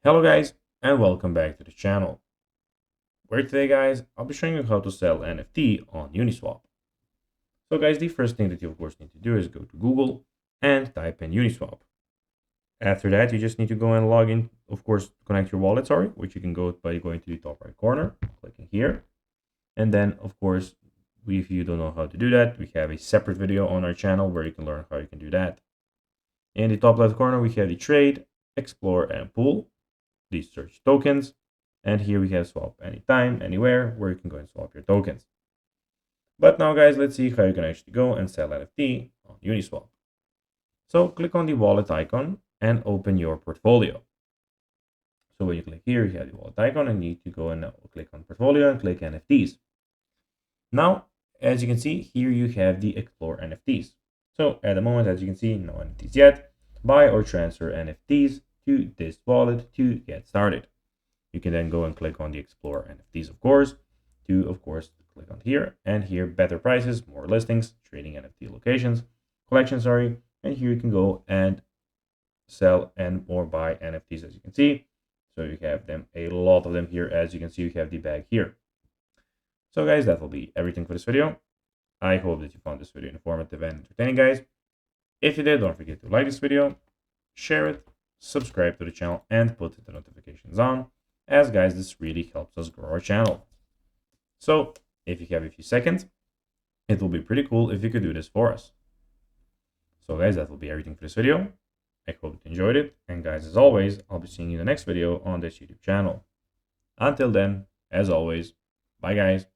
Hello guys, and welcome back to the channel, where today guys, I'll be showing you how to sell NFT on Uniswap. So guys, the first thing that you of course need to do is go to Google and type in Uniswap. After that, you just need to go and log in, of course, connect your wallet, which you can go by going to the top right corner, clicking here. And then of course, if you don't know how to do that, we have a separate video on our channel where you can learn how you can do that. In the top left corner, we have the trade, explore, and pool. These search tokens. And here we have swap anytime, anywhere, where you can go and swap your tokens. But now guys, let's see how you can actually go and sell NFT on Uniswap. So click on the wallet icon and open your portfolio. So when you click here, you have the wallet icon and you need to go and click on portfolio and click NFTs. Now, as you can see, here you have the explore NFTs. So at the moment, as you can see, no NFTs yet. Buy or transfer NFTs to this wallet to get started. You can then go and click on the explore NFTs, of course, click on here, and here better prices, more listings, trading NFT locations, collections, and here you can go and sell and or buy NFTs, as you can see. So you have them, a lot of them here. As you can see, you have the bag here. So guys, that will be everything for this video. I hope that you found this video informative and entertaining, guys. If you did, don't forget to like this video, share it, subscribe to the channel, and put the notifications on, as guys, this really helps us grow our channel. So if you have a few seconds, it will be pretty cool if you could do this for us. So guys, that will be everything for this video. I hope you enjoyed it, and guys, as always, I'll be seeing you in the next video on this YouTube channel. Until then, as always, bye guys.